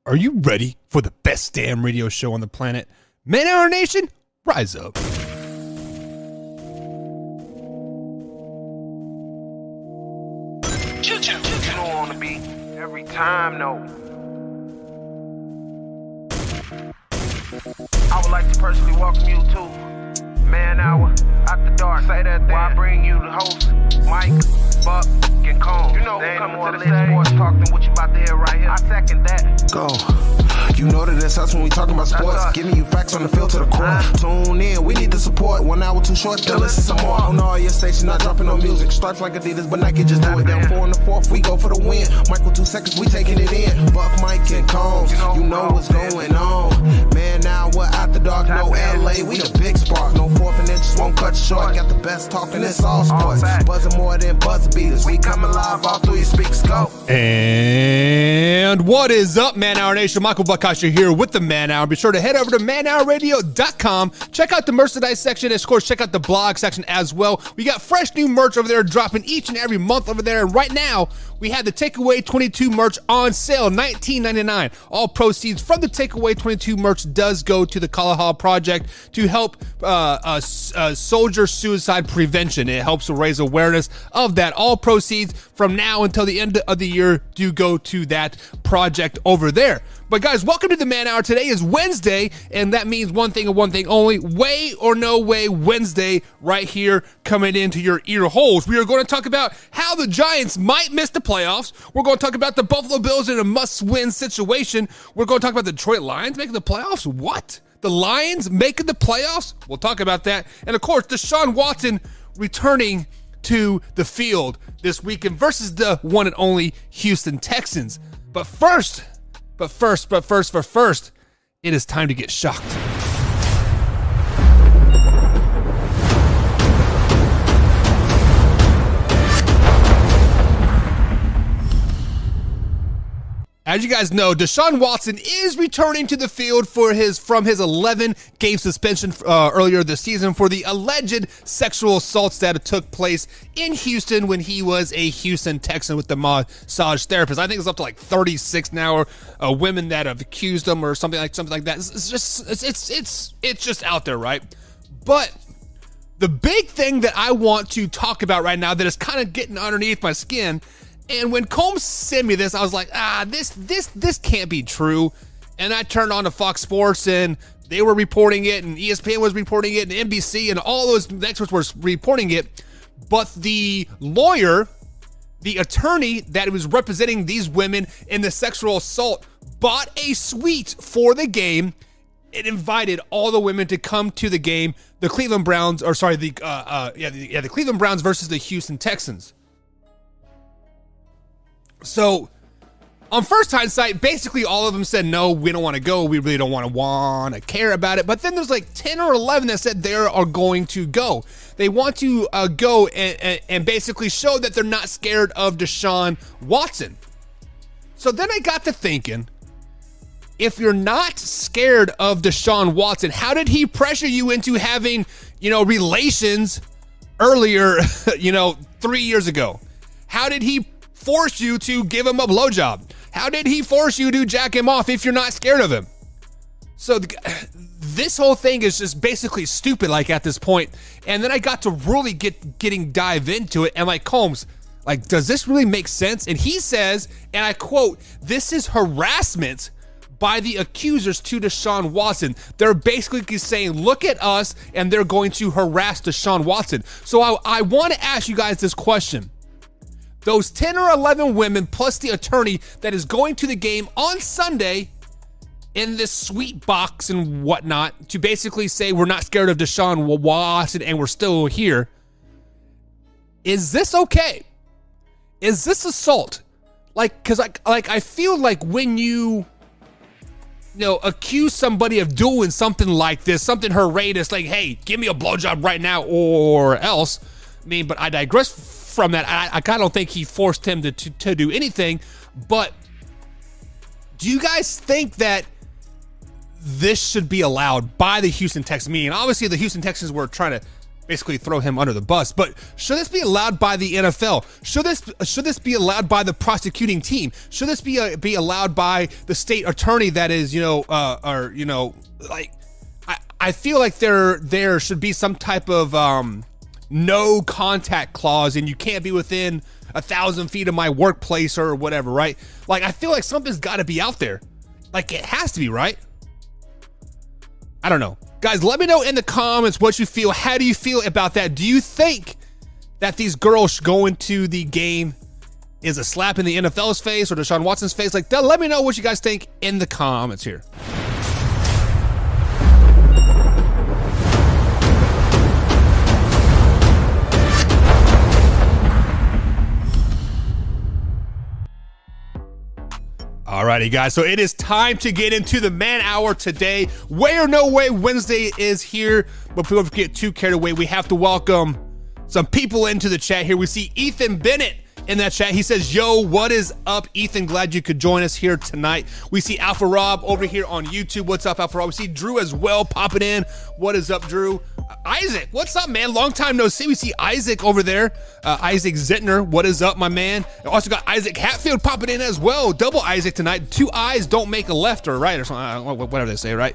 Are you ready for the best damn radio show on the planet? Man Hour Nation, rise up. You don't want to be every time, no. I would like to personally welcome you to Man Hour After Dark. Say that then. While I bring you the host, Mike, Buck, and Cone. You know who's coming to the stage. Sports talk than what you about to hear right here. I second that. Go. You know that it's us when we talking about sports. Giving you facts on the field to the core. Tune in, we need the support. 1 hour too short, still listen some more. On all your stations, not dropping no music. Stripes like Adidas, but Nike just do it. Down 4 in the 4th, we go for the win. Michael 2 seconds, we taking it in. Buck, Mike, and Combs, you know what's going on. Man, now we're After Dark, no LA, we the big spark. No 4th and inches won't cut short. Got the best talking, it's all sports. Buzzing more than buzzer beaters. We coming live all through your speakers, go. And what is up, Man Hour Nation? Michael Buckasher here with the Man Hour. Be sure to head over to manhourradio.com. Check out the merchandise section. Of course, check out the blog section as well. We got fresh new merch over there dropping each and every month over there. And right now, we have the Takeaway 22 merch on sale, $19.99. All proceeds from the Takeaway 22 merch does go to the Kalahar Project to help soldier suicide prevention. It helps to raise awareness of that. All proceeds from now until the end of the year do go to that project over there. But guys, welcome to the Man Hour. Today is Wednesday, and that means one thing and one thing only. Way or no way Wednesday right here coming into your ear holes. We are going to talk about how the Giants might miss the playoffs. We're going to talk about the Buffalo Bills in a must-win situation. We're going to talk about the Detroit Lions making the playoffs. What? The Lions making the playoffs? We'll talk about that. And of course, Deshaun Watson returning to the field this weekend versus the one and only Houston Texans. But first, it is time to get shocked. As you guys know, Deshaun Watson is returning to the field from his 11-game suspension earlier this season for the alleged sexual assaults that took place in Houston when he was a Houston Texan with the massage therapist. I think it's up to like 36 now, or women that have accused him or something like that. It's just out there, right? But the big thing that I want to talk about right now that is kind of getting underneath my skin. And when Combs sent me this, I was like, this can't be true. And I turned on to Fox Sports, and they were reporting it, and ESPN was reporting it, and NBC, and all those experts were reporting it. But the lawyer, the attorney that was representing these women in the sexual assault, bought a suite for the game. It invited all the women to come to the game. The Cleveland Browns, the Cleveland Browns versus the Houston Texans. So, on first hindsight, basically all of them said, no, we don't want to go. We really don't want to care about it. But then there's like 10 or 11 that said they are going to go. They want to go and basically show that they're not scared of Deshaun Watson. So then I got to thinking, if you're not scared of Deshaun Watson, how did he pressure you into having, relations earlier, 3 years ago? How did he force you to give him a blowjob? How did he force you to jack him off if you're not scared of him? So this whole thing is just basically stupid, like, at this point. And then I got to really dive into it, and like, Combs, like, does this really make sense? And he says, and I quote, "This is harassment by the accusers to Deshaun Watson." They're basically saying, look at us, and they're going to harass Deshaun Watson. So I want to ask you guys this question. Those 10 or 11 women plus the attorney that is going to the game on Sunday in this sweet box and whatnot to basically say we're not scared of Deshaun Watson and we're still here. Is this okay? Is this assault? Because I feel like when you accuse somebody of doing something like this, something horrendous, like, hey, give me a blowjob right now or else. But I digress from that. I kind of don't think he forced him to do anything. But do you guys think that this should be allowed by the Houston Texans? Obviously the Houston Texans were trying to basically throw him under the bus. But should this be allowed by the NFL? Should this be allowed by the prosecuting team? Should this be allowed by the state attorney that is, I feel like there should be some type of no contact clause, and you can't be within 1,000 feet of my workplace or whatever, right? Like, I feel like something's got to be out there. Like, it has to be, right? I don't know. Guys, let me know in the comments what you feel. How do you feel about that? Do you think that these girls going to the game is a slap in the NFL's face or Deshaun Watson's face? Like, let me know what you guys think in the comments here. Alrighty, guys, so it is time to get into the man hour today. Way or no way Wednesday is here, but before we get too carried away, we have to welcome some people into the chat here. We see Ethan Bennett in that chat. He says, yo, what is up, Ethan? Glad you could join us here tonight. We see Alpha Rob over here on YouTube. What's up, Alpha Rob? We see Drew as well popping in. What is up, Drew? Isaac, what's up, man? Long time no see. We see Isaac over there. Isaac Zittner, what is up, my man? Also got Isaac Hatfield popping in as well. Double Isaac tonight. Two eyes don't make a left or right or something. Whatever they say, right?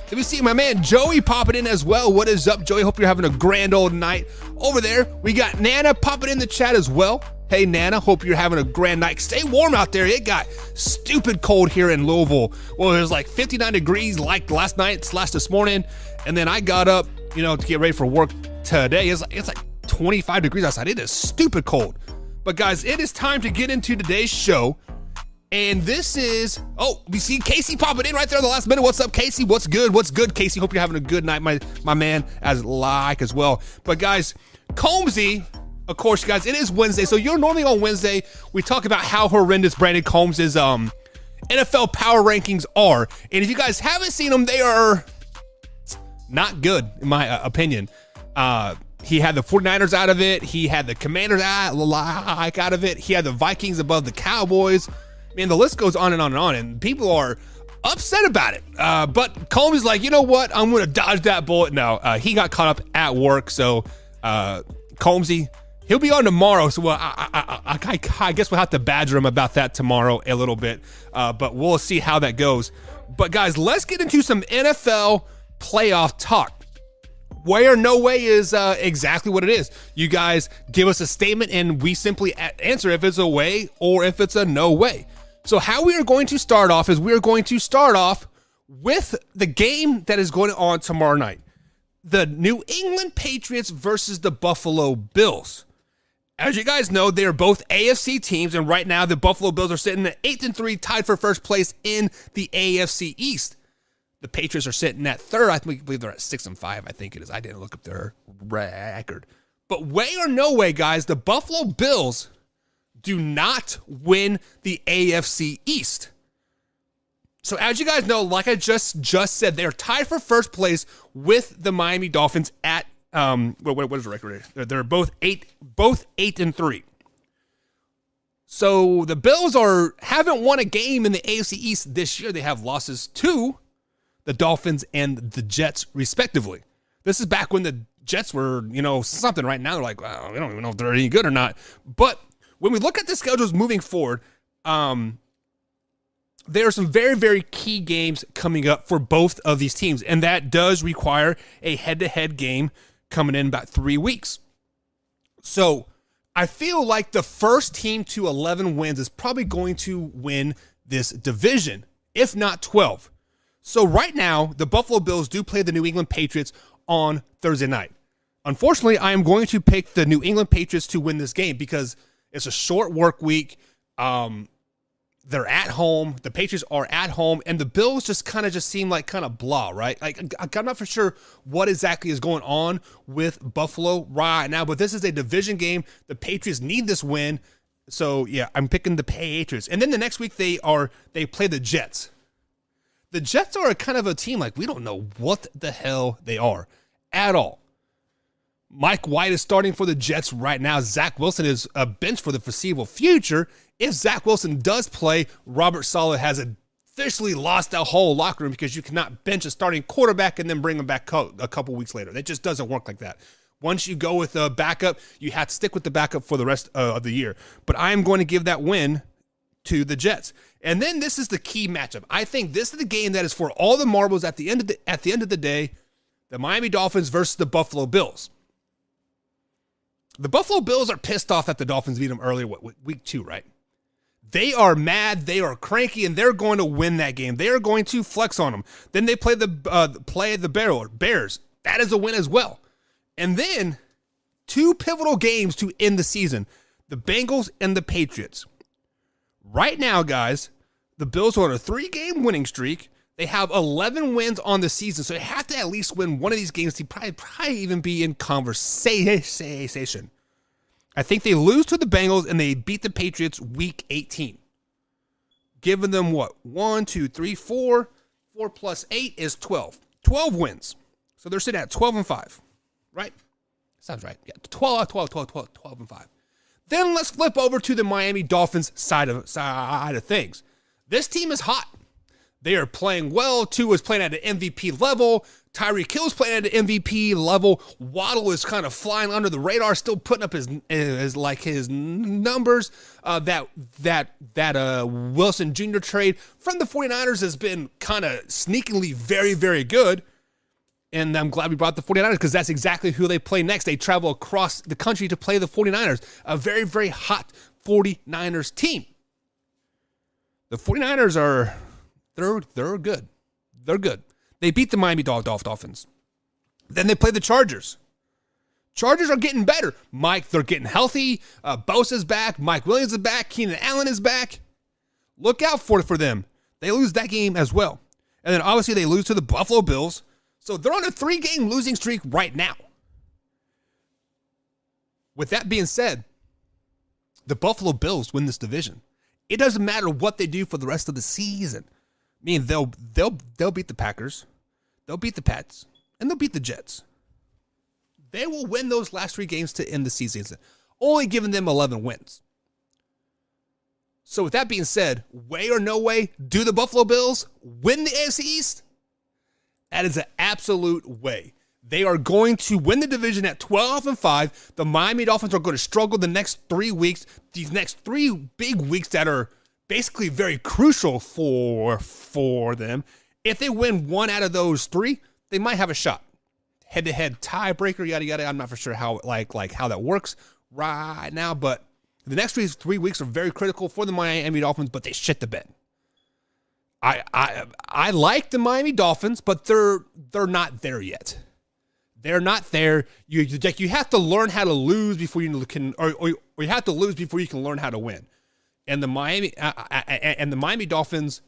Then we see my man Joey popping in as well. What is up, Joey? Hope you're having a grand old night. Over there, we got Nana popping in the chat as well. Hey, Nana, hope you're having a grand night. Stay warm out there. It got stupid cold here in Louisville. Well, it was like 59 degrees like last night / this morning. And then I got up, to get ready for work today. It's like 25 degrees outside. It is stupid cold. But guys, it is time to get into today's show. And this is, we see Casey popping in right there in the last minute. What's up, Casey? What's good? What's good, Casey? Hope you're having a good night, my man, as well. But guys, Combsy, of course, guys, it is Wednesday. So you're normally on Wednesday, we talk about how horrendous Brandon Combs' NFL power rankings are. And if you guys haven't seen them, they are not good, in my opinion. He had the 49ers out of it. He had the Commanders out of it. He had the Vikings above the Cowboys. Man, the list goes on and on and on, and people are upset about it. But Combs is like, you know what? I'm going to dodge that bullet. No, he got caught up at work. So Combsy, he'll be on tomorrow. So I guess we'll have to badger him about that tomorrow a little bit. But we'll see how that goes. But guys, let's get into some NFL playoff talk. Way or no way is exactly what it is. You guys give us a statement and we simply answer if it's a way or if it's a no way. So how we are going to start off is we are going to start off with the game that is going on tomorrow night. The New England Patriots versus the Buffalo Bills. As you guys know, they are both AFC teams, and right now the Buffalo Bills are sitting at 8-3, tied for first place in the AFC East. The Patriots are sitting at third. I believe they're at 6-5. I think it is. I didn't look up their record. But way or no way, guys, the Buffalo Bills do not win the AFC East. So as you guys know, like I just said, they're tied for first place with the Miami Dolphins at what is the record? They're both 8-3. So the Bills haven't won a game in the AFC East this year. They have losses to the Dolphins and the Jets, respectively. This is back when the Jets were, something. Right now they're like, well, we don't even know if they're any good or not. But when we look at the schedules moving forward, there are some very, very key games coming up for both of these teams, and that does require a head-to-head game coming in about 3 weeks. So I feel like the first team to 11 wins is probably going to win this division, if not 12. So right now, the Buffalo Bills do play the New England Patriots on Thursday night. Unfortunately, I am going to pick the New England Patriots to win this game because it's a short work week. They're at home. The Patriots are at home, and the Bills just seem like blah, right? Like, I'm not for sure what exactly is going on with Buffalo right now, but this is a division game. The Patriots need this win. So yeah, I'm picking the Patriots. And then the next week they play the Jets. The Jets are a team like we don't know what the hell they are at all. Mike White is starting for the Jets right now. Zach Wilson is a bench for the foreseeable future. If Zach Wilson does play, Robert Saleh has officially lost that whole locker room because you cannot bench a starting quarterback and then bring him back a couple weeks later. That just doesn't work like that. Once you go with a backup, you have to stick with the backup for the rest of the year. But I am going to give that win to the Jets. And then this is the key matchup. I think this is the game that is for all the marbles at the end of the day. The Miami Dolphins versus the Buffalo Bills. The Buffalo Bills are pissed off that the Dolphins beat them earlier, week 2, right? They are mad, they are cranky, and they're going to win that game. They are going to flex on them. Then they play the Bears. That is a win as well. And then 2 pivotal games to end the season. The Bengals and the Patriots. Right now, guys, the Bills are on a 3-game winning streak. They have 11 wins on the season, so they have to at least win one of these games to probably even be in conversation. I think they lose to the Bengals and they beat the Patriots week 18. Giving them what? 1, 2, 3, 4. 4 plus 8 is 12. 12 wins. So they're sitting at 12-5. Right? Sounds right. Yeah, 12 and 5. Then let's flip over to the Miami Dolphins side of things. This team is hot. They are playing well. Tua is playing at an MVP level. Tyreek Hill is playing at an MVP level. Waddle is kind of flying under the radar, still putting up his numbers. That Wilson Jr. trade from the 49ers has been kind of sneakily very, very good. And I'm glad we brought the 49ers because that's exactly who they play next. They travel across the country to play the 49ers, a very, very hot 49ers team. The 49ers are, they're good. They're good. They beat the Miami Dolphins. Then they play the Chargers. Chargers are getting better. They're getting healthy. Bosa's back. Mike Williams is back. Keenan Allen is back. Look out for them. They lose that game as well. And then obviously they lose to the Buffalo Bills. So they're on a 3-game losing streak right now. With that being said, the Buffalo Bills win this division. It doesn't matter what they do for the rest of the season. I mean, they'll beat the Packers, they'll beat the Pats, and they'll beat the Jets. They will win those last 3 games to end the season, only giving them 11 wins. So with that being said, way or no way, do the Buffalo Bills win the AFC East? That is an absolute way. They are going to win the division at 12-5. The Miami Dolphins are going to struggle the next 3 weeks. These next 3 big weeks that are basically very crucial for them. If they win 1 out of those 3, they might have a shot. Head-to-head tiebreaker, yada yada. I'm not for sure how how that works right now, but the next 3 weeks are very critical for the Miami Dolphins, but they shit the bed. I like the Miami Dolphins, but they're not there yet. They're not there. You have to learn how to lose before you can, or you have to lose before you can learn how to win. And the Miami Dolphins,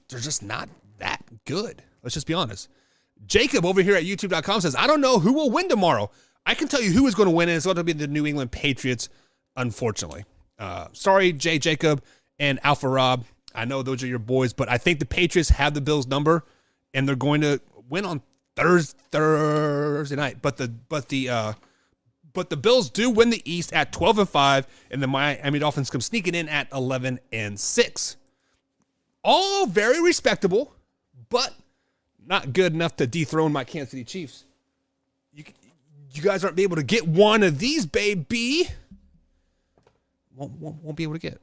they're just not that good. Let's just be honest. Jacob over here at YouTube.com says, I don't know who will win tomorrow. I can tell you who is going to win, and it's going to be the New England Patriots, unfortunately. Sorry, Jacob and Alpha Rob. I know those are your boys, but I think the Patriots have the Bills' number, and they're going to win on Thursday night. But the Bills do win the East at 12-5, and the Miami Dolphins come sneaking in at 11-6. All very respectable, but not good enough to dethrone my Kansas City Chiefs. You guys aren't able to get one of these, baby. Won't be able to get.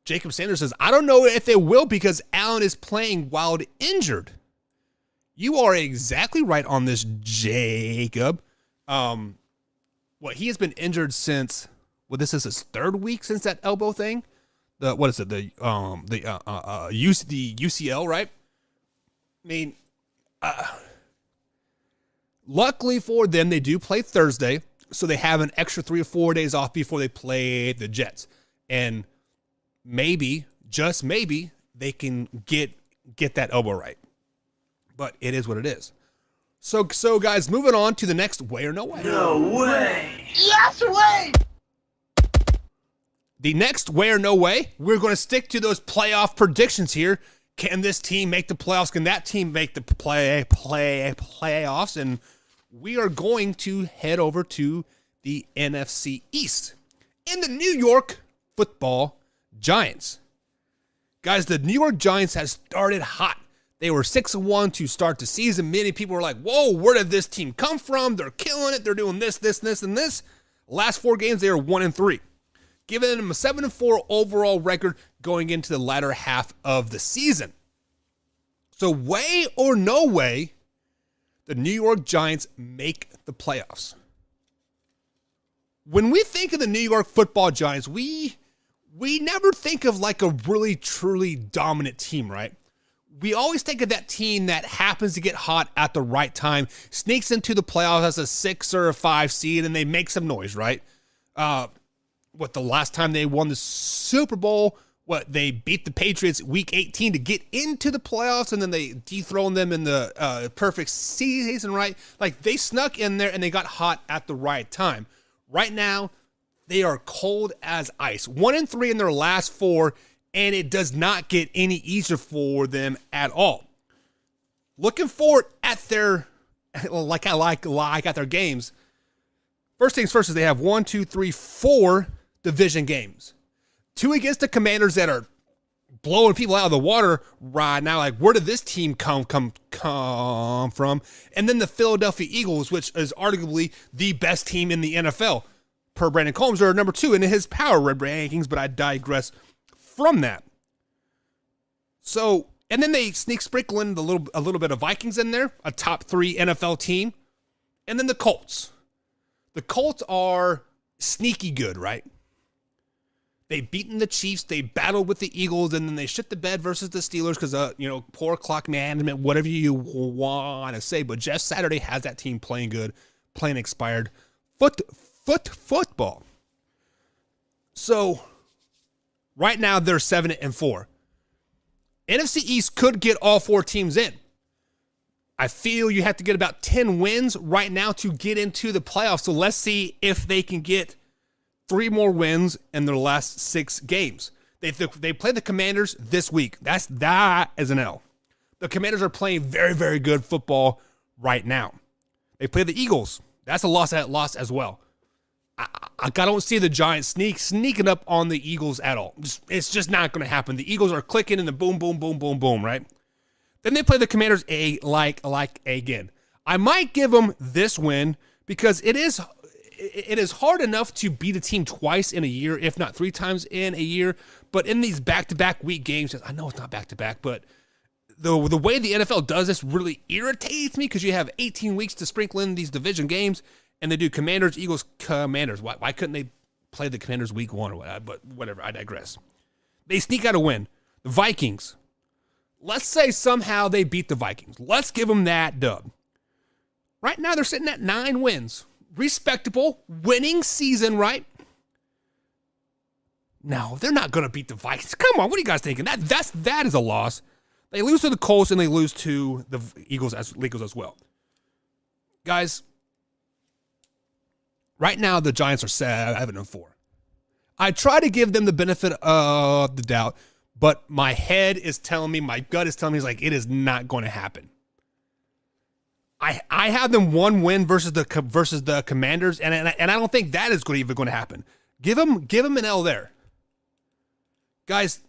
Jacob Sanders says, I don't know if they will because Allen is playing while injured. You are exactly right on this, Jacob. He has been injured since, this is his 3rd week since that elbow thing. The UCL, right? I mean, luckily for them, they do play Thursday, so they have an extra 3 or 4 days off before they play the Jets. And maybe, just maybe, they can get that elbow right. But it is what it is. So guys, moving on to the next way or no way. No way. Yes way. The next way or no way, we're going to stick to those playoff predictions here. Can this team make the playoffs? Can that team make the playoffs? And we are going to head over to the NFC East. In the New York Football Giants. Guys, the New York Giants has started hot. They were 6-1 to start the season. Many people were like, whoa, where did this team come from? They're killing it. They're doing this, and this. Last 4 games, they are 1-3. Giving them a 7-4 overall record going into the latter half of the season. So way or no way, the New York Giants make the playoffs. When we think of the New York Football Giants, we never think of like a really, truly dominant team, right? We always think of that team that happens to get hot at the right time, sneaks into the playoffs as a 6 or a 5 seed, and they make some noise, right? The last time they won the Super Bowl, they beat the Patriots week 18 to get into the playoffs, and then they dethroned them in the perfect season, right? Like, they snuck in there, and they got hot at the right time. Right now, they are cold as ice. 1-3 in their last 4, and it does not get any easier for them at all. Looking forward at their, like at their games. First things first is they have 4 division games. 2 against the Commanders that are blowing people out of the water right now. Like, where did this team come from? And then the Philadelphia Eagles, which is arguably the best team in the NFL. Per Brandon Combs, are number 2 in his power rankings, but I digress from that. So, and then they sprinkle in a little bit of Vikings in there, a top 3 NFL team, and then the Colts. The Colts are sneaky good, right? They've beaten the Chiefs, they battled with the Eagles, and then they shit the bed versus the Steelers because, poor clock management, whatever you want to say. But Jeff Saturday has that team playing good, playing expired football. So, right now, they're 7-4. NFC East could get all 4 teams in. I feel you have to get about 10 wins right now to get into the playoffs. So let's see if they can get 3 more wins in their last 6 games. They play the Commanders this week. That is an L. The Commanders are playing very, very good football right now. They play the Eagles. That's a loss as well. I don't see the Giants sneaking up on the Eagles at all. It's just not going to happen. The Eagles are clicking in the boom, boom, boom, boom, boom, right? Then they play the Commanders again. I might give them this win because it is hard enough to beat a team twice in a year, if not 3 times in a year. But in these back-to-back week games, I know it's not back-to-back, but the way the NFL does this really irritates me because you have 18 weeks to sprinkle in these division games. And they do Commanders, Eagles, Commanders. Why couldn't they play the Commanders week 1 or whatever? But whatever, I digress. They sneak out a win. The Vikings. Let's say somehow they beat the Vikings. Let's give them that dub. Right now they're sitting at 9 wins. Respectable, winning season, right? No, they're not going to beat the Vikings. Come on, what are you guys thinking? That is a loss. They lose to the Colts and they lose to the Eagles as well. Guys, right now, the Giants are 7-4. I try to give them the benefit of the doubt, but my head is telling me, my gut is telling me, it is not going to happen. I have them 1 win versus the Commanders, and I don't think that is even going to happen. Give them an L there, guys.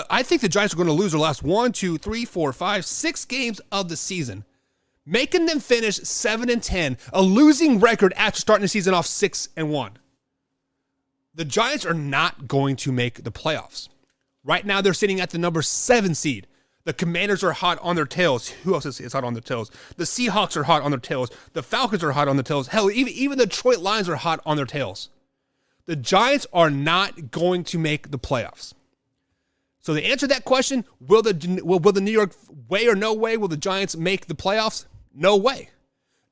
I think the Giants are going to lose their last 1, 2, 3, 4, 5, 6 games of the season, making them finish 7-10, a losing record after starting the season off 6-1. The Giants are not going to make the playoffs. Right now, they're sitting at the number 7 seed. The Commanders are hot on their tails. Who else is hot on their tails? The Seahawks are hot on their tails. The Falcons are hot on their tails. Hell, even the Detroit Lions are hot on their tails. The Giants are not going to make the playoffs. So to answer that question, will the New York, way or no way, will the Giants make the playoffs? No way.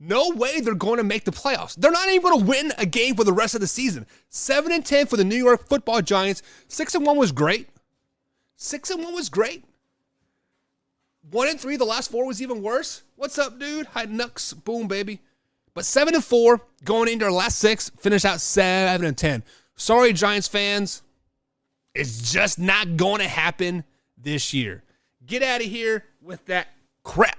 No way they're going to make the playoffs. They're not even going to win a game for the rest of the season. 7-10 for the New York Football Giants. 6-1 was great. 6-1 was great. 1-3, the last 4 was even worse. What's up, dude? Hi, Nux. Boom, baby. But 7-4, going into our last 6, finish out 7-10. Sorry, Giants fans. It's just not going to happen this year. Get out of here with that crap.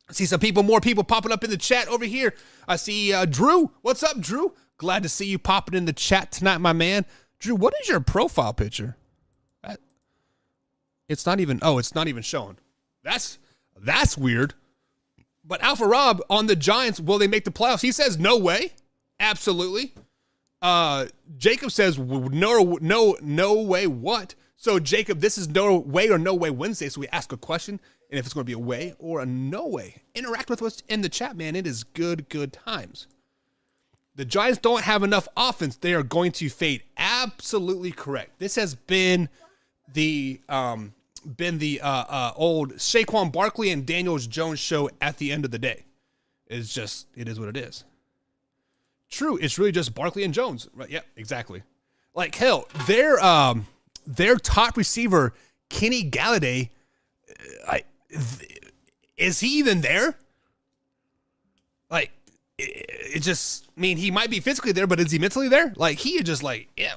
I see more people popping up in the chat over here. I see Drew. What's up, Drew? Glad to see you popping in the chat tonight, my man. Drew, what is your profile picture? It's not even showing. That's weird. But Alpha Rob on the Giants, will they make the playoffs? He says no way. Absolutely. Jacob says no way what? So Jacob, this is no way or no way Wednesday. So we ask a question, and if it's going to be a way or a no way, interact with us in the chat, man. It is good times. The Giants don't have enough offense. They are going to fade. Absolutely correct. This has been the old Saquon Barkley and Daniel Jones show at the end of the day. It is what it is. True, it's really just Barkley and Jones. Right? Yeah, exactly. Like hell, their top receiver, Kenny Galladay, is he even there? Like, it just, I mean, he might be physically there, but is he mentally there? Like, he is just like, yeah,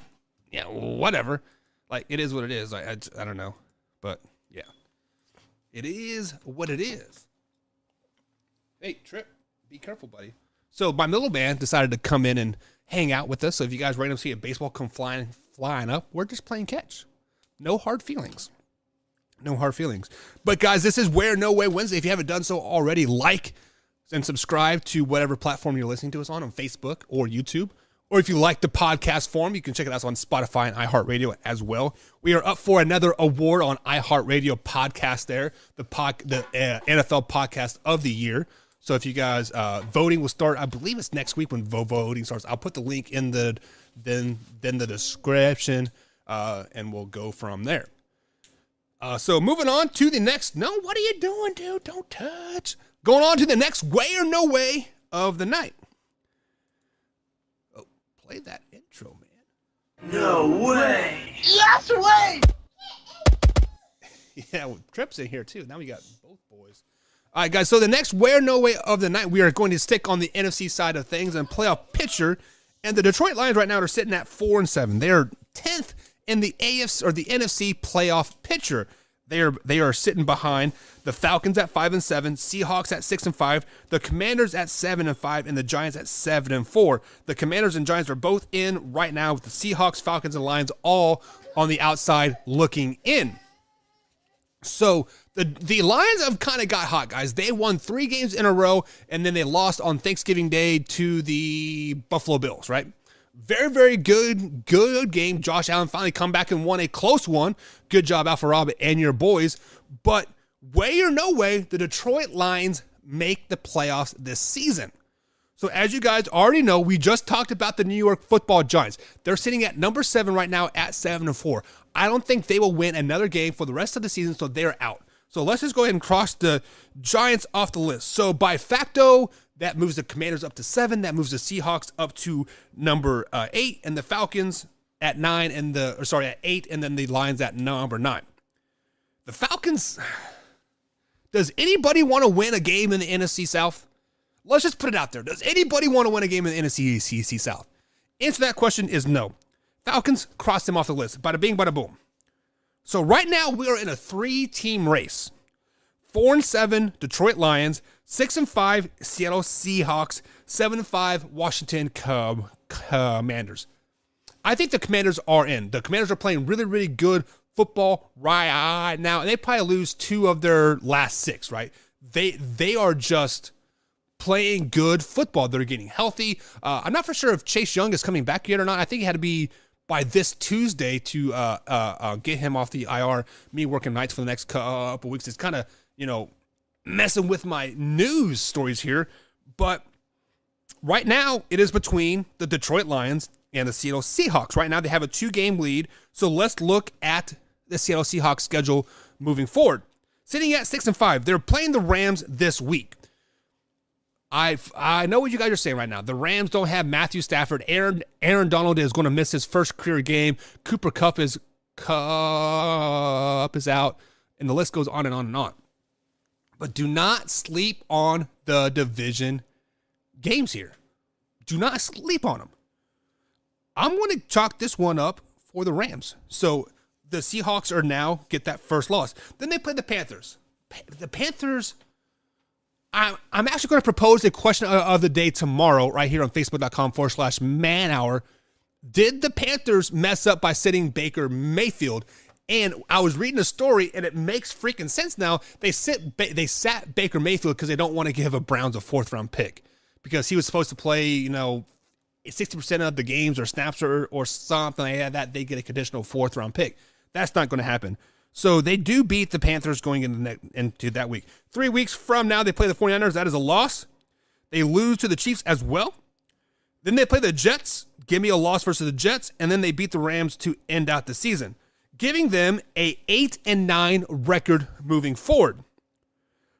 whatever. Like, it is what it is. I don't know. But, yeah. It is what it is. Hey, Trip, be careful, buddy. So, my middle man decided to come in and hang out with us. So, if you guys randomly see a baseball come flying up, we're just playing catch. No hard feelings. No hard feelings. But, guys, this is Where No Way Wednesday. If you haven't done so already, like and subscribe to whatever platform you're listening to us on Facebook or YouTube. Or if you like the podcast form, you can check it out on Spotify and iHeartRadio as well. We are up for another award on iHeartRadio podcast there, the NFL podcast of the year. So if you guys, voting will start, I believe it's next week when voting starts. I'll put the link in the description, and we'll go from there. So moving on to the next, no, what are you doing, dude? Don't touch. Going on to the next way or no way of the night. Oh, play that intro, man. No way. Yes way. Yeah, well, Trip's in here too. Now we got both boys. All right, guys. So the next way or no way of the night, we are going to stick on the NFC side of things and playoff picture. And the Detroit Lions right now are sitting at 4-7. They are 10th in the AFC or the NFC playoff picture. They are sitting behind the Falcons at 5-7, Seahawks at 6-5, the Commanders at 7-5, and the Giants at 7-4. The Commanders and Giants are both in right now with the Seahawks, Falcons, and Lions all on the outside looking in. So the Lions have kind of got hot, guys. They won 3 games in a row, and then they lost on Thanksgiving Day to the Buffalo Bills, right? Very, very good game. Josh Allen finally come back and won a close one. Good job, Alpha Rob and your boys. But way or no way, the Detroit Lions make the playoffs this season. So as you guys already know, we just talked about the New York Football Giants. They're sitting at number 7 right now at 7-4. I don't think they will win another game for the rest of the season, so they're out. So let's just go ahead and cross the Giants off the list. So by facto, that moves the Commanders up to 7. That moves the Seahawks up to number 8, and the Falcons at 9, at 8, and then the Lions at number 9. The Falcons. Does anybody want to win a game in the NFC South? Let's just put it out there. Does anybody want to win a game in the NFC South? Answer to that question is no. Falcons, cross them off the list. Bada bing, bada boom. So right now we are in a 3-team race. 4-7 Detroit Lions, 6-5 Seattle Seahawks, 7-5 Washington Commanders. I think the Commanders are in. The Commanders are playing really, really good football right now, and they probably lose 2 of their last 6, right? They are just playing good football. They're getting healthy. I'm not for sure if Chase Young is coming back yet or not. I think he had to be by this Tuesday to get him off the IR. Me working nights for the next couple weeks. It's kind of, messing with my news stories here. But right now, it is between the Detroit Lions and the Seattle Seahawks. Right now, they have a 2-game lead. So let's look at the Seattle Seahawks schedule moving forward. Sitting at 6-5, they're playing the Rams this week. I know what you guys are saying right now. The Rams don't have Matthew Stafford. Aaron Donald is going to miss his first career game. Cooper Kupp is out, and the list goes on and on and on. But do not sleep on the division games here. Do not sleep on them. I'm going to chalk this one up for the Rams. So the Seahawks are now get that first loss. Then they play the Panthers. The Panthers, I'm actually going to propose a question of the day tomorrow right here on Facebook.com/manhour. Did the Panthers mess up by sitting Baker Mayfield? And I was reading a story, and it makes freaking sense now. They sat Baker Mayfield because they don't want to give a Browns a 4th-round pick because he was supposed to play, 60% of the games or snaps or something like that. They get a conditional 4th-round pick. That's not going to happen. So they do beat the Panthers going into that week. 3 weeks from now, they play the 49ers. That is a loss. They lose to the Chiefs as well. Then they play the Jets. Give me a loss versus the Jets. And then they beat the Rams to end out the season, giving them a 8-9 record moving forward.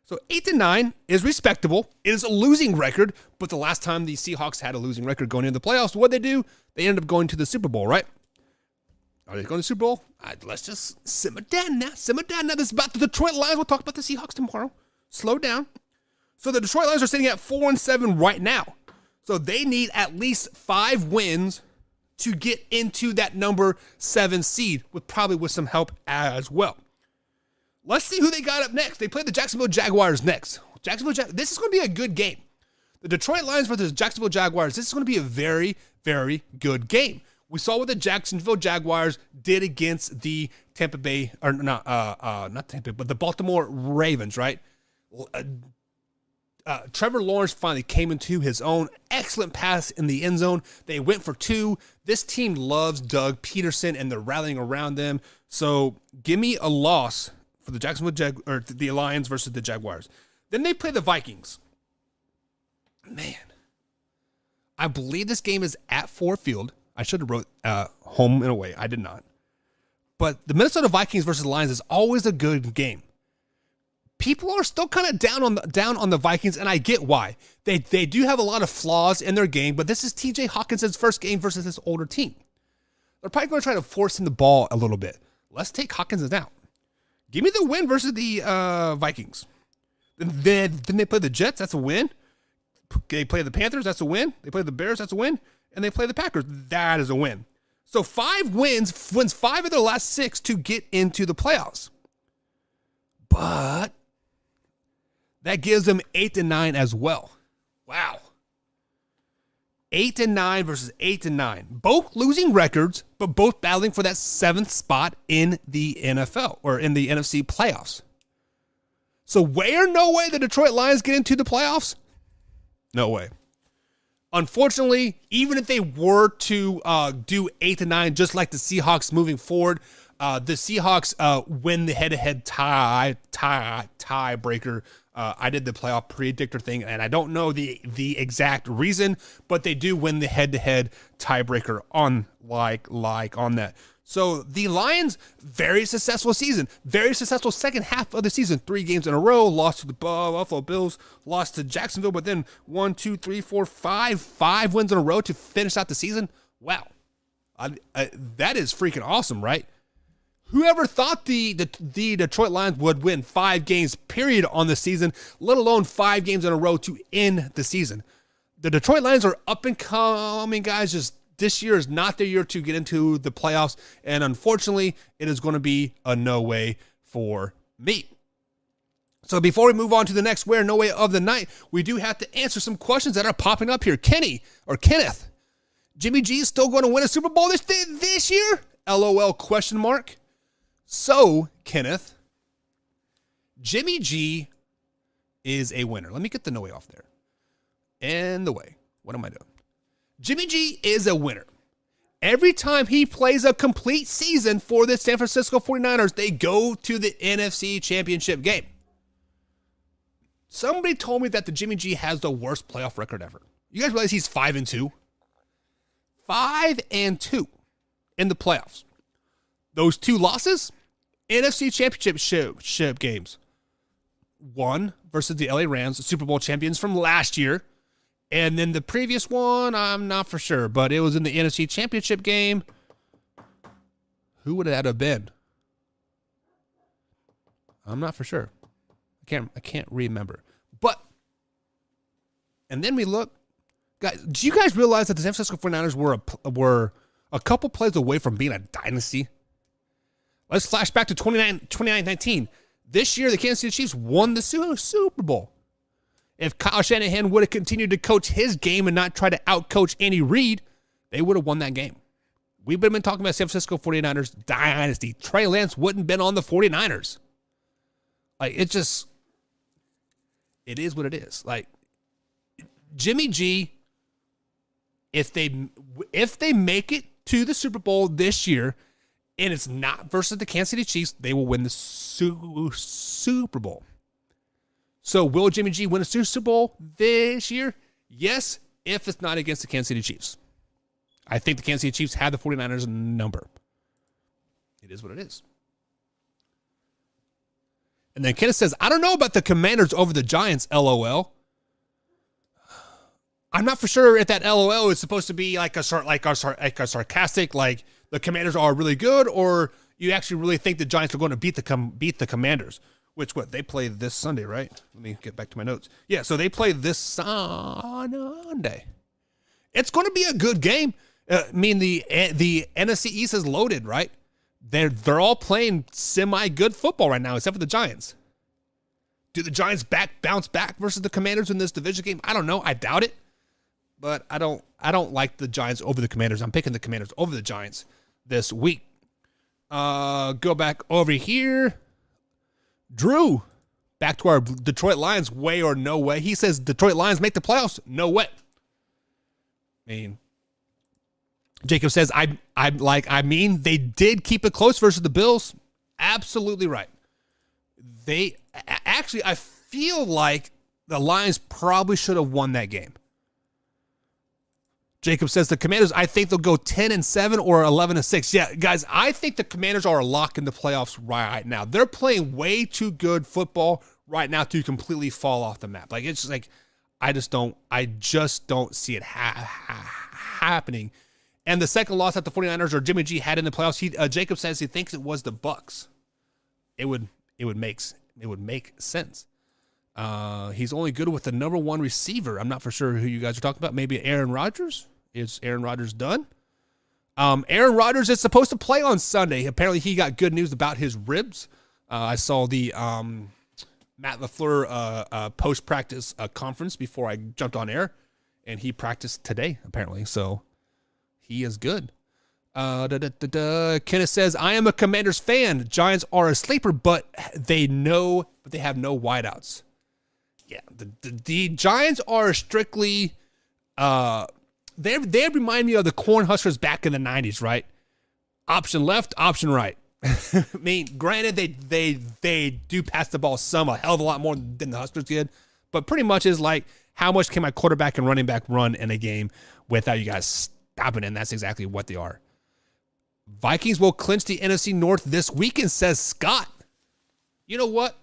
So 8-9 is respectable. It is a losing record, but the last time the Seahawks had a losing record going into the playoffs, what did they do? They ended up going to the Super Bowl, right? Are they going to the Super Bowl? Let's just simmer down now. Simmer down now. This is about the Detroit Lions. We'll talk about the Seahawks tomorrow. Slow down. So the Detroit Lions are sitting at 4-7 right now. So they need at least 5 wins to get into that number 7 seed, probably with some help as well. Let's see who they got up next. They play the Jacksonville Jaguars next. This is going to be a good game. The Detroit Lions versus Jacksonville Jaguars. This is going to be a very, very good game. We saw what the Jacksonville Jaguars did against the Tampa Bay, or not Tampa, but the Baltimore Ravens, right? Trevor Lawrence finally came into his own. Excellent pass in the end zone. They went for 2. This team loves Doug Peterson, and they're rallying around them. So give me a loss for the the Lions versus the Jaguars. Then they play the Vikings. Man, I believe this game is at Ford Field. I should have wrote home and away. I did not. But the Minnesota Vikings versus the Lions is always a good game. People are still kind of down on the Vikings, and I get why. They do have a lot of flaws in their game, but this is TJ Hawkinson's first game versus this older team. They're probably going to try to force him the ball a little bit. Let's take Hawkinson out. Give me the win versus the Vikings. Then they play the Jets. That's a win. They play the Panthers. That's a win. They play the Bears. That's a win. And they play the Packers. That is a win. So 5 wins 5 of their last 6 to get into the playoffs. But that gives them 8-9 as well. Wow. 8-9 versus 8-9. Both losing records, but both battling for that 7th spot in the NFL or in the NFC playoffs. So no way the Detroit Lions get into the playoffs? No way. Unfortunately, even if they were to do 8-9, just like the Seahawks moving forward, the Seahawks win the head-to-head tiebreaker. I did the playoff predictor thing, and I don't know the exact reason, but they do win the head-to-head tiebreaker on on that. So the Lions, very successful season, very successful second half of the season. 3 games in a row, lost to the Buffalo Bills, lost to Jacksonville, but then 5 wins in a row to finish out the season. Wow, that is freaking awesome, right? Whoever thought the Detroit Lions would win 5 games, period, on the season, let alone 5 games in a row to end the season. The Detroit Lions are up and coming, guys. This year is not their year to get into the playoffs, and unfortunately, it is going to be a no way for me. So before we move on to the next where no way of the night, we do have to answer some questions that are popping up here. Kenneth, Jimmy G is still going to win a Super Bowl this year? LOL ? So, Kenneth, Jimmy G is a winner. Let me get the no way off there. And the way. What am I doing? Jimmy G is a winner. Every time he plays a complete season for the San Francisco 49ers, they go to the NFC Championship game. Somebody told me that the Jimmy G has the worst playoff record ever. You guys realize he's 5-2? 5-2 in the playoffs. Those 2 losses, NFC Championship games. 1 versus the LA Rams, the Super Bowl champions from last year. And then the previous one, I'm not for sure, but it was in the NFC Championship game. Who would that have been? I'm not for sure. I can't remember. But, and then we look. Guys, do you guys realize that the San Francisco 49ers were a couple plays away from being a dynasty? Let's flash back to 2019. This year, the Kansas City Chiefs won the Super Bowl. If Kyle Shanahan would have continued to coach his game and not try to outcoach Andy Reid, they would have won that game. we've been talking about San Francisco 49ers dynasty. Trey Lance wouldn't been on the 49ers. Like, it is what it is. Like, Jimmy G, if they make it to the Super Bowl this year, and it's not versus the Kansas City Chiefs, they will win the Super Bowl. So will Jimmy G win a Super Bowl this year? Yes, if it's not against the Kansas City Chiefs. I think the Kansas City Chiefs have the 49ers number. It is what it is. And then Kenneth says, I don't know about the Commanders over the Giants, LOL. I'm not for sure if that LOL is supposed to be like a sarcastic, like the Commanders are really good, or you actually really think the Giants are going to beat the Commanders. Which, they play this Sunday, right? Let me get back to my notes. Yeah, so they play this Sunday. It's going to be a good game. I mean, the NFC East is loaded, right? They're all playing semi-good football right now, except for the Giants. Do the Giants bounce back versus the Commanders in this division game? I don't know. I doubt it. But I don't like the Giants over the Commanders. I'm picking the Commanders over the Giants this week. Go back over here. Drew, back to our Detroit Lions, way or no way. He says Detroit Lions make the playoffs. No way. I mean, Jacob says, I mean, they did keep it close versus the Bills. Absolutely right. I feel like the Lions probably should have won that game. Jacob says the Commanders, I think they'll go 10-7 or 11-6. Yeah, guys, I think the Commanders are a lock in the playoffs right now. They're playing way too good football right now to completely fall off the map. Like, it's just like, I just don't see it happening. And the second loss that the 49ers or Jimmy G had in the playoffs, Jacob says he thinks it was the Bucs. It would make sense. He's only good with the number one receiver. I'm not for sure who you guys are talking about. Maybe Aaron Rodgers. Is Aaron Rodgers done? Aaron Rodgers is supposed to play on Sunday. Apparently, he got good news about his ribs. I saw the Matt LaFleur post-practice conference before I jumped on air, and he practiced today, apparently. So he is good. Kenneth says, I am a Commanders fan. Giants are a sleeper, but they have no wideouts. Yeah, the Giants are strictly they remind me of the Cornhuskers back in the 90s, right? Option left, option right. I mean, granted, they do pass the ball a hell of a lot more than the Huskers did, but pretty much is like, how much can my quarterback and running back run in a game without you guys stopping it? And that's exactly what they are. Vikings will clinch the NFC North this weekend, says Scott. You know what?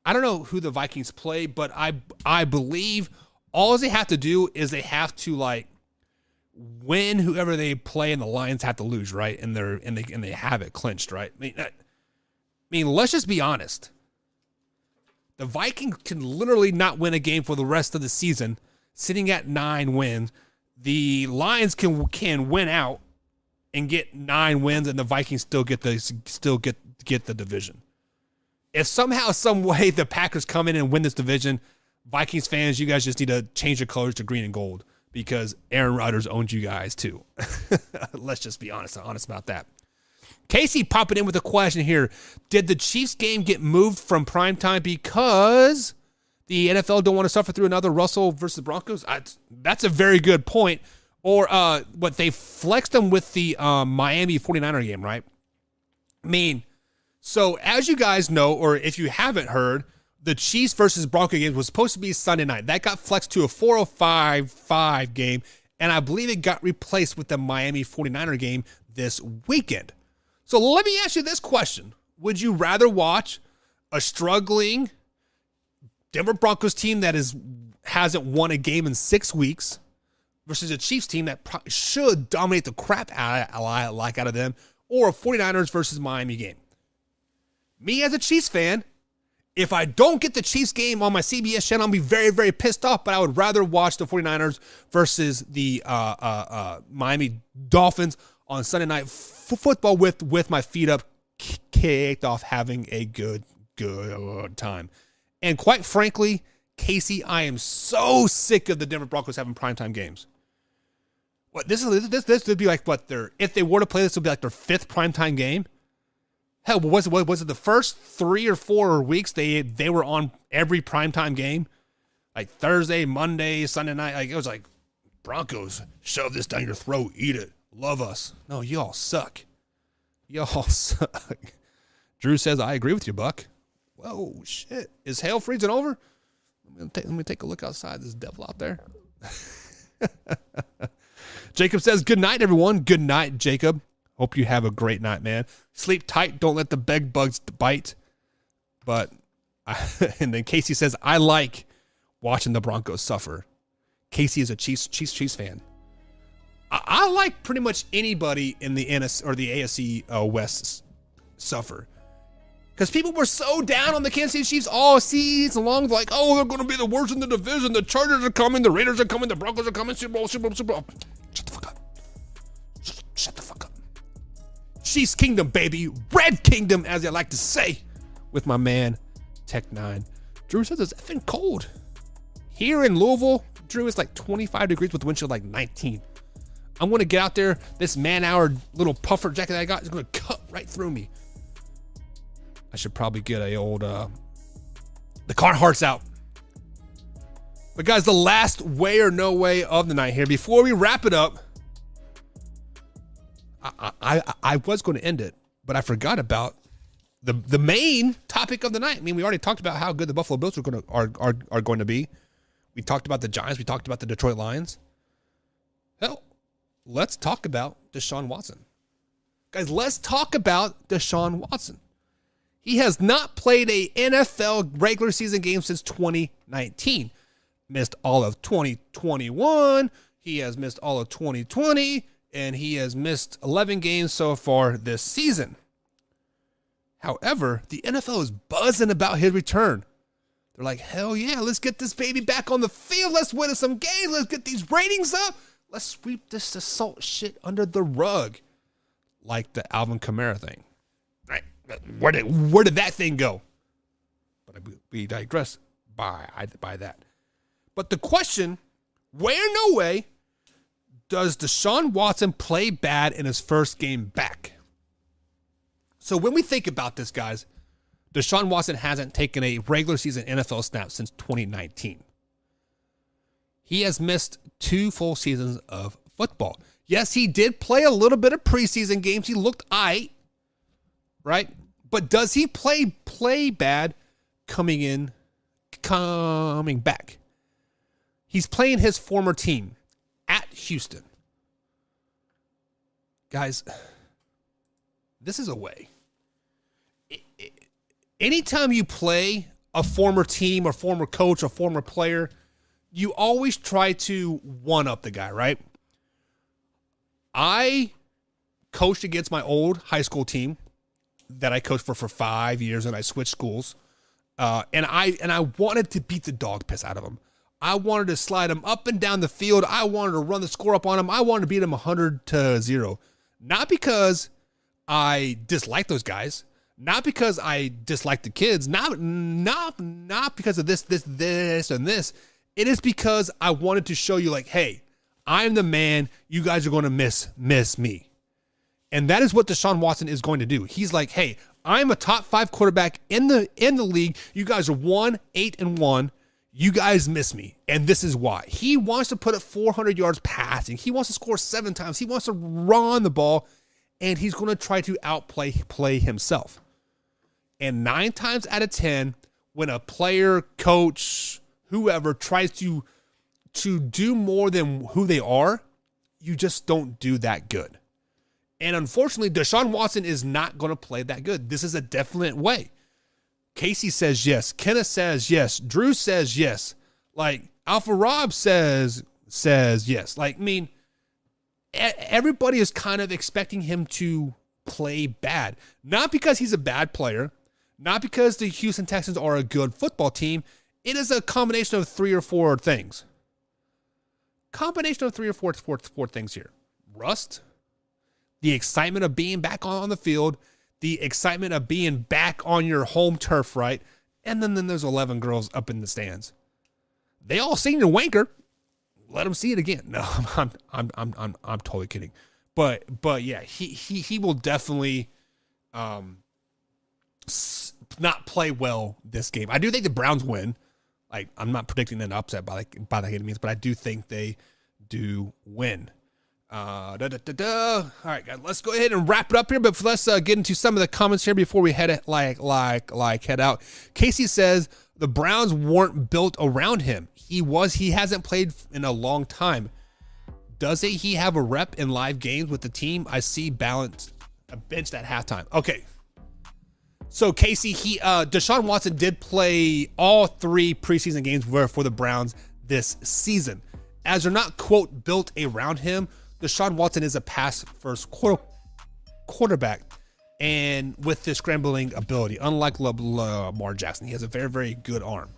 I don't know who the Vikings play, but I believe all they have to do is they have to like win whoever they play, and the Lions have to lose, right? And they have it clinched, right? I mean, let's just be honest. The Vikings can literally not win a game for the rest of the season, sitting at 9 wins. The Lions can win out and get 9 wins, and the Vikings still get the division. If somehow, some way, the Packers come in and win this division, Vikings fans, you guys just need to change your colors to green and gold, because Aaron Rodgers owns you guys too. Let's just be honest about that. Casey popping in with a question here. Did the Chiefs game get moved from primetime because the NFL don't want to suffer through another Russell versus Broncos? That's a very good point. Or what they flexed them with the Miami 49er game, right? I mean, so as you guys know, or if you haven't heard, the Chiefs versus Broncos game was supposed to be Sunday night. That got flexed to a 4:05 game, and I believe it got replaced with the Miami 49er game this weekend. So let me ask you this question. Would you rather watch a struggling Denver Broncos team that hasn't won a game in 6 weeks versus a Chiefs team that should dominate the crap out of them, or a 49ers versus Miami game? Me as a Chiefs fan, if I don't get the Chiefs game on my CBS channel, I'll be very, very pissed off, but I would rather watch the 49ers versus the Miami Dolphins on Sunday Night Football with my feet up, kicked off, having a good time. And quite frankly, Casey, I am so sick of the Denver Broncos having primetime games. But this would be like what if they were to play this, would be like their 5th primetime game. Hell, was it the first 3 or 4 weeks they were on every primetime game, like Thursday, Monday, Sunday night. Like it was like Broncos, shove this down your throat, eat it, love us. No, y'all suck. Y'all suck. Drew says, I agree with you, Buck. Whoa, shit. Is hail freezing over? Let me take a look outside. There's devil out there. Jacob says, good night, everyone. Good night, Jacob. Hope you have a great night, man. Sleep tight. Don't let the bed bugs bite. But, and then Casey says, I like watching the Broncos suffer. Casey is a Chiefs fan. I like pretty much anybody in the NS or the AFC West suffer. Because people were so down on the Kansas City Chiefs all season long, like, oh, they're going to be the worst in the division. The Chargers are coming. The Raiders are coming. The Broncos are coming. Super Bowl, Super Bowl, Super Bowl. Shut the fuck up. Shut the fuck up. Chiefs Kingdom, baby. Red Kingdom, as I like to say, with my man, Tech9. Drew says it's effing cold. Here in Louisville, Drew, it's like 25 degrees with the wind chill like 19. I'm going to get out there. This man-hour little puffer jacket that I got is going to cut right through me. I should probably get a old, the Carhartts out. But guys, the last way or no way of the night here. Before we wrap it up, I was going to end it, but I forgot about the main topic of the night. I mean, we already talked about how good the Buffalo Bills are going to be. We talked about the Giants. We talked about the Detroit Lions. Hell, let's talk about Deshaun Watson. Guys, let's talk about Deshaun Watson. He has not played a NFL regular season game since 2019. Missed all of 2021. He has missed all of 2020. And he has missed 11 games so far this season. However, the NFL is buzzing about his return. They're like, hell yeah, let's get this baby back on the field. Let's win some games. Let's get these ratings up. Let's sweep this assault shit under the rug. Like the Alvin Kamara thing. Right? Where did that thing go? But we digress by that. But the question, where no way does Deshaun Watson play bad in his first game back? So when we think about this, guys, Deshaun Watson hasn't taken a regular season NFL snap since 2019. He has missed 2 full seasons of football. Yes, he did play a little bit of preseason games. He looked aight, right? But does he play bad coming back? He's playing his former team at Houston. Guys, this is a way. Anytime you play a former team or former coach or former player, you always try to one-up the guy, right? I coached against my old high school team that I coached for 5 years, and I switched schools. And I wanted to beat the dog piss out of him. I wanted to slide him up and down the field. I wanted to run the score up on him. I wanted to beat him 100-0. Not because I dislike those guys. Not because I dislike the kids. Not because of this, and this. It is because I wanted to show you, like, hey, I'm the man. You guys are going to miss me. And that is what Deshaun Watson is going to do. He's like, hey, I'm a top 5 quarterback in the league. You guys are 1-8-1. You guys miss me. And this is why. He wants to put up 400 yards passing. He wants to score 7 times. He wants to run the ball. And he's going to try to play himself. And 9 times out of 10, when a player, coach, whoever tries to do more than who they are, you just don't do that good. And unfortunately, Deshaun Watson is not going to play that good. This is a definite way. Casey says yes. Kenneth says yes. Drew says yes. Like, Alpha Rob says yes. Like, I mean, everybody is kind of expecting him to play bad. Not because he's a bad player. Not because the Houston Texans are a good football team. It is a combination of 3 or 4 things. Combination of 3 or 4 things here. Rust. The excitement of being back on the field. The excitement of being back on your home turf, right? And then there's 11 girls up in the stands. They all seen your wanker. let him see it again. No, I'm totally kidding. But yeah, he will definitely not play well this game. I do think the Browns win. Like, I'm not predicting an upset by any means, but I do think they do win. All right, guys, let's go ahead and wrap it up here. But let's get into some of the comments here before we head head out. Casey says the Browns weren't built around him. He hasn't played in a long time. Doesn't he have a rep in live games with the team? I see benched at halftime. Okay. So Casey, Deshaun Watson did play all 3 preseason games for the Browns this season. As they're not, quote, built around him, Deshaun Watson is a pass-first quarterback, and with his scrambling ability, unlike Lamar Jackson, he has a very, very good arm.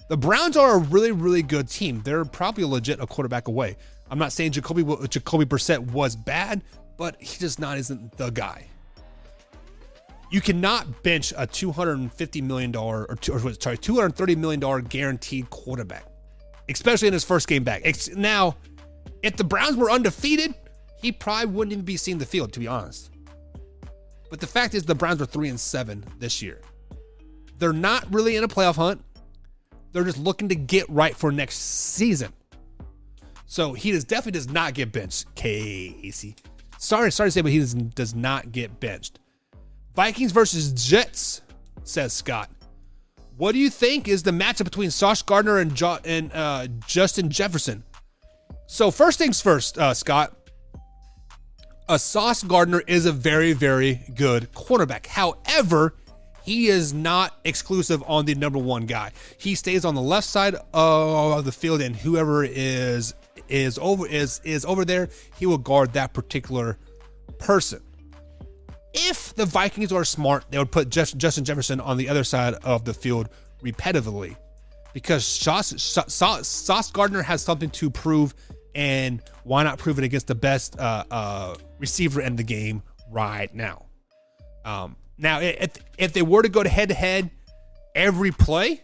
The Browns are a really, really good team. They're probably legit a quarterback away. I'm not saying Jacoby Brissett was bad, but he just isn't the guy. You cannot bench a $250 million $230 million guaranteed quarterback, especially in his first game back. Now, if the Browns were undefeated, he probably wouldn't even be seeing the field, to be honest. But the fact is, the Browns are 3-7 this year. They're not really in a playoff hunt. They're just looking to get right for next season. So he definitely does not get benched, Casey. Sorry to say, but he does not get benched. Vikings versus Jets, says Scott. What do you think is the matchup between Sauce Gardner and Justin Jefferson? So first things first, Scott. Sauce Gardner is a very, very good cornerback. However, he is not exclusive on the number 1 guy. He stays on the left side of the field, and whoever is over there, he will guard that particular person. If the Vikings are smart, they would put Justin Jefferson on the other side of the field repetitively, because Sauce Gardner has something to prove, and why not prove it against the best receiver in the game right now? Now, if they were to go to head-to-head every play,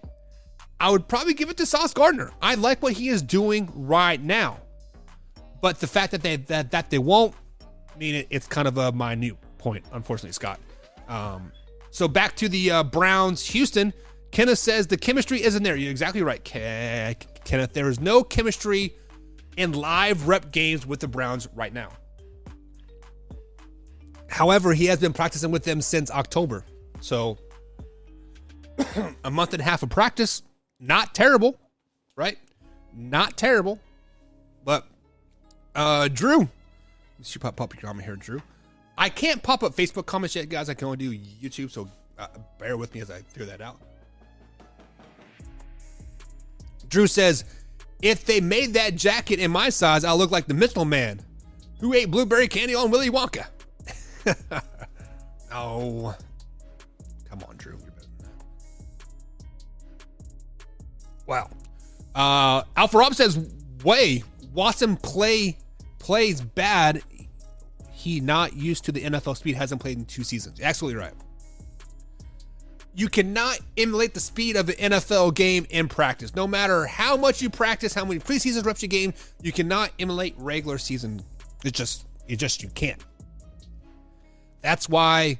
I would probably give it to Sauce Gardner. I like what he is doing right now. But the fact that they won't, mean it's kind of a minute point, unfortunately, Scott. So back to the Browns, Houston. Kenneth says the chemistry isn't there. You're exactly right, Kenneth. There is no chemistry in live rep games with the Browns right now. However, he has been practicing with them since October. So a month and a half of practice, not terrible, right? Not terrible. But Drew, let's pop up your comment here, Drew. I can't pop up Facebook comments yet, guys. I can only do YouTube, so bear with me as I figure that out. Drew says, if they made that jacket in my size, I'll look like the Mitchell Man who ate blueberry candy on Willy Wonka. Oh, come on, Drew. You're better than that. Wow. Alpha Rob says, Watson plays bad. He not used to the NFL speed, hasn't played in 2 seasons. Absolutely right. You cannot emulate the speed of an NFL game in practice. No matter how much you practice, how many preseason reps you gain, you cannot emulate regular season. You can't. That's why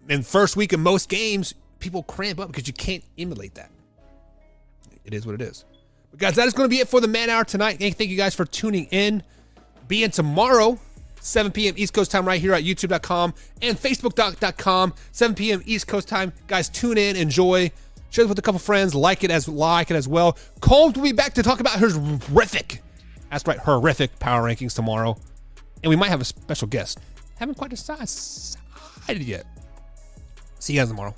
in first week of most games, people cramp up because you can't emulate that. It is what it is. But guys, that is going to be it for the Man Hour tonight. Thank you guys for tuning in. Be in tomorrow, 7 p.m. East Coast time right here at youtube.com and facebook.com, 7 p.m. East Coast time. Guys, tune in, enjoy, share it with a couple friends, like it as well. Combs will be back to talk about her horrific power rankings tomorrow. And we might have a special guest. Haven't quite decided yet. See you guys tomorrow.